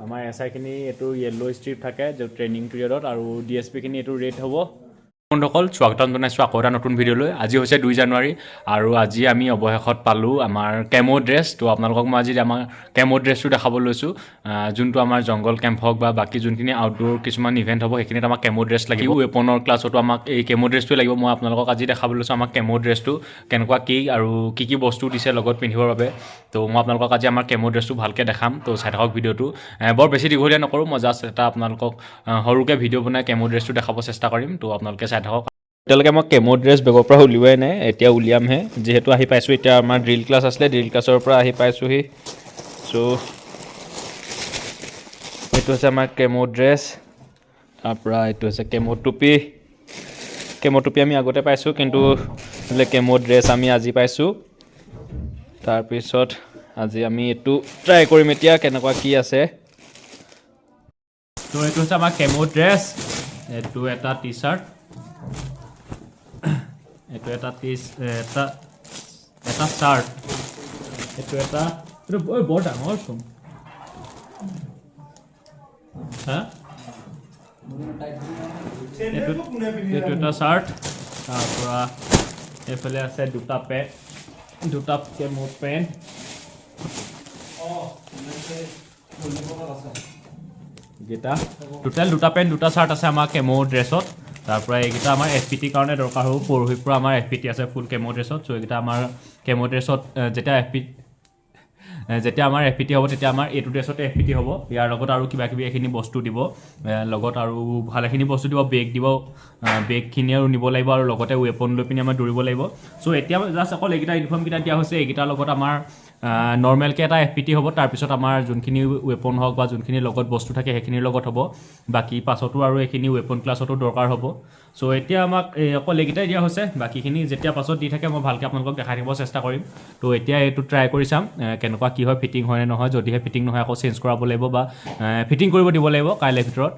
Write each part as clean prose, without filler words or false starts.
আমাৰ এছআইখিনি এইটো yellow' strip থাকে যে ট্ৰেইনিং পিৰিয়ডত আৰু ডিএছপিখিনি এইটো ৰেড হ'ব। বন্ধুসকল স্বাগতম জনাইছোঁ আকৌ এটা নতুন ভিডিঅ'লৈ। আজি হৈছে 2 জানুৱাৰী আৰু আজি আমি অৱশেষত পালোঁ আমাৰ কেমো ড্ৰেছ। তো আপোনালোকক মই আজি আমাৰ কেমো ড্ৰেছটো দেখাব লৈছোঁ, যোনটো আমাৰ জংগল কেম্প হওক বা বাকী যোনখিনি আউটডোৰ কিছুমান ইভেণ্ট হ'ব সেইখিনিত আমাক কেমো ড্ৰেছ লাগিব। ৱেপনৰ ক্লাছতো আমাক এই কেমো ড্ৰেছটোৱে লাগিব। মই আপোনালোকক আজি দেখাব লৈছোঁ আমাক কেমো ড্ৰেছটো কেনেকুৱা কি আৰু কি বস্তু দিছে লগত পিন্ধিবৰ বাবে। তো মই আপোনালোকক আজি আমাৰ কেমো ড্ৰেছটো ভালকৈ দেখাম। তো চাই থাকক ভিডিঅ'টো। বৰ বেছি দীঘলীয়া নকৰোঁ, মই জাষ্ট এটা আপোনালোকক সৰুকৈ ভিডিঅ' বনাই কেমো ড্ৰেছটো দেখাব চেষ্টা কৰিম। তো আপোনালোকে চাই থাকক। এতিয়ালৈকে মই কেমো ড্ৰেছ বেগৰ পৰা উলিওৱাই নাই, এতিয়া উলিয়ামহে, যিহেতু আহি পাইছোঁ। এতিয়া আমাৰ ড্ৰিল ক্লাছ আছিলে, ড্ৰিল ক্লাছৰ পৰা আহি পাইছোঁহি। চ' এইটো হৈছে আমাৰ কেমো ড্ৰেছ, তাৰপৰা এইটো হৈছে কেমো টুপি। কেমো টুপি আমি আগতে পাইছোঁ, কিন্তু কেমো ড্ৰেছ আমি আজি পাইছোঁ। তাৰপিছত আজি আমি এইটো ট্ৰাই কৰিম এতিয়া কেনেকুৱা কি আছে। তো এইটো হৈছে আমাৰ কেমো ড্ৰেছ। এইটো এটা টি চাৰ্ট, এইটো এটা চাৰ্ট, এইটো বৰ ডাঙৰ চোন। এইটো এটা চাৰ্ট, তাৰপৰা এইফালে আছে দুটা কেমো পেণ্ট। এইকেইটা টোটেল দুটা পেণ্ট দুটা চাৰ্ট আছে আমাৰ কেমো ড্ৰেছত। তাৰপৰা এইকেইটা আমাৰ FPT কাৰণে দৰকাৰ হ'ব। পৰহিৰ পৰা আমাৰ FPT আছে ফুল কেমো ড্ৰেছত। চ' এইকেইটা আমাৰ কেমো ড্ৰেছত যেতিয়া আমাৰ FPT হ'ব তেতিয়া আমাৰ এইটো ড্ৰেছতে FPT হ'ব। ইয়াৰ লগত আৰু কিবাকিবি এইখিনি বস্তু দিব, লগত আৰু ভালেখিনি বস্তু দিব, বেগ দিব। বেগখিনি আৰু নিব লাগিব আৰু লগতে ৱেপন লৈ পিনি আমাৰ দৌৰিব লাগিব। চ' এতিয়া জাষ্ট অকল এইকেইটা ইউনিফৰ্মকেইটা দিয়া হৈছে। এইকেইটাৰ লগত আমাৰ নৰ্মেলকৈ এটা FPT হ'ব। তাৰপিছত আমাৰ যোনখিনি ৱেপন হওক বা যোনখিনি লগত বস্তু থাকে সেইখিনিৰ লগত হ'ব। বাকী পাছতো আৰু এইখিনি ৱেপন ক্লাছতো দৰকাৰ হ'ব। চ' এতিয়া আমাক অকল এইকেইটাই দিয়া হৈছে, বাকীখিনি যেতিয়া পাছত দি থাকে মই ভালকৈ আপোনালোকক দেখাই দিব চেষ্টা কৰিম। তো এতিয়া এইটো ট্ৰাই কৰি চাম কেনেকুৱা কি হয়, ফিটিং হয় নে নহয়। যদিহে ফিটিং নহয় আকৌ চেঞ্জ কৰাব লাগিব বা ফিটিং কৰিব দিব লাগিব কাইলৈৰ ভিতৰত।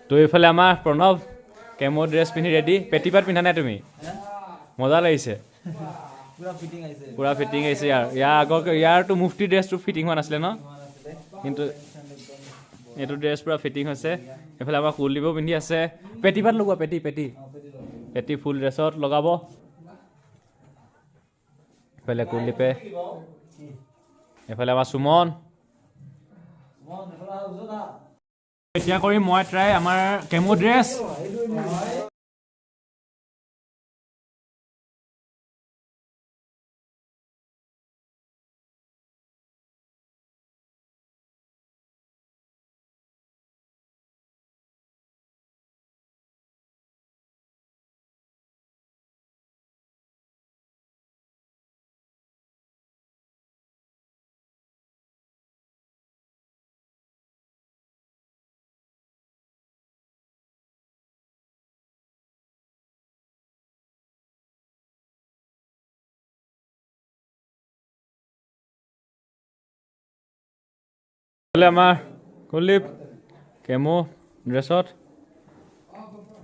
তো এইফালে আমাৰ প্ৰণৱ কেমো ড্ৰেছ পিন্ধি ৰেডি। পেটিপাত পিন্ধা নাই তুমি? মজা লাগিছে, পুৰা ফিটিং আহিছে। ইয়াৰটো মুফতি ড্ৰেছটো ফিটিং হোৱা নাছিলে ন, কিন্তু এইটো ড্ৰেছ পুৰা ফিটিং হৈছে। এইফালে আমাৰ কুলদীপেও পিন্ধি আছে। পেটিপাত লগোৱা, পেটি ফুল ড্ৰেছত লগাব। এইফালে কুলদীপে, এইফালে আমাৰ সুমন। এতিয়া কৰিম মই ট্ৰাই আমাৰ কেমো ড্ৰেছ। আমাৰ কুলদীপ কেমো ড্ৰেছত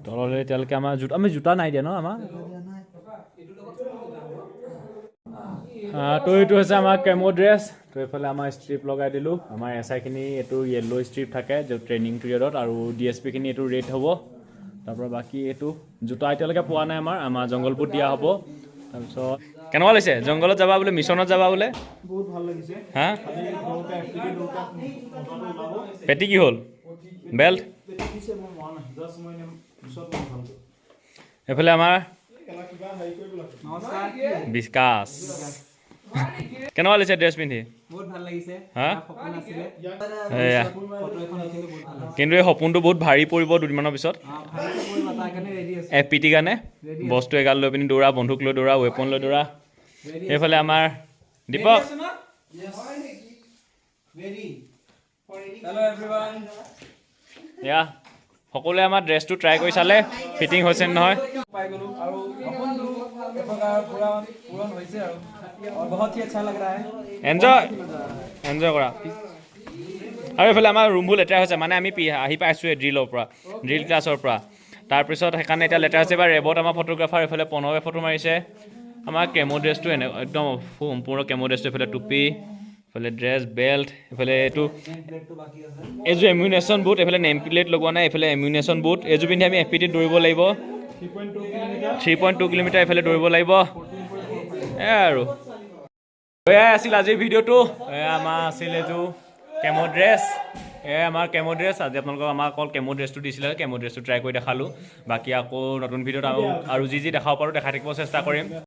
তললৈ। এতিয়ালৈকে আমাৰ জোতা নাই দিয়া ন আমাৰ। তো এইটো হৈছে আমাৰ কেমো ড্ৰেছ। তো এইফালে আমাৰ ষ্ট্ৰিপ লগাই দিলোঁ। আমাৰ এছআইখিনি এইটো য়েল্ল' ষ্ট্ৰিপ থাকে যে ট্ৰেইনিং পিৰিয়ডত, আৰু ডিএছপিখিনি এইটো ৰেড হ'ব। তাৰপৰা বাকী এইটো জোতা এতিয়ালৈকে পোৱা নাই আমাৰ জংগলপুৰত দিয়া হ'ব। তাৰপিছত কেনেকুৱা লাগিছে? জংঘলত যাবা বোলে, মিছনত যাবা বোলে? বহুত ভাল লাগিছে। হা পেটি কি হ'ল? বেল্ট। এইফালে আমাৰ বিকাশ। কেনেকুৱা লাগিছে ড্ৰেছ পিন্ধি? বহুত ভাল লাগিছে। হা কিন্তু এই সপোনটো বহুত ভাৰী পৰিব দুদিনমানৰ পিছত। FPT কাৰণে বস্তু এগাল লৈ পিনি দৌৰা, বন্ধুক লৈ দৌৰা, ৱেপন লৈ দৌৰা। এইফালে আমাৰ দীপক। সকলোৱে আমাৰ ড্ৰেছটো ট্ৰাই কৰি চালে ফিটিং হৈছে নহয়। এনজয় কৰা। আৰু এইফালে আমাৰ ৰুমবোৰ লেতেৰা হৈছে, মানে আমি আহি পাইছোঁৱে ড্ৰিল ক্লাছৰ পৰা। তাৰপিছত সেইকাৰণে এতিয়া লেতেৰা হৈছে। বা ৰেবত আমাৰ ফটোগ্ৰাফাৰ এইফালে প্ৰণৱে ফটো মাৰিছে। আমাৰ কেমো ড্ৰেছটো একদম সম্পূৰ্ণ কেমো ড্ৰেছটো। এইফালে টুপি, এইফালে ড্ৰেছ বেল্ট এইফালে এইটো এইযোৰ এমিউনেশ্যন বুট এইফালে নেম প্লেট লগোৱা নাই এইফালে এমিউনেশ্যন বুট এইযোৰ পিন্ধি আমি FPT দৌৰিব লাগিব 3.2 কিলোমিটাৰ এইফালে দৌৰিব লাগিব এয়াই আৰু এয়াই আছিল আজিৰ ভিডিঅ'টো আমাৰ আছিল এইযোৰ কেমো ড্ৰেছ আমাৰ কেমো ড্ৰেছ আজি আপোনালোকক আমাক অকল কেমো ড্ৰেছটো দিছিলে কেমো ড্ৰেছটো ট্ৰাই কৰি দেখালোঁ বাকী আকৌ নতুন ভিডিঅ'ত আৰু যি দেখাব পাৰোঁ দেখাই থাকিব চেষ্টা কৰিম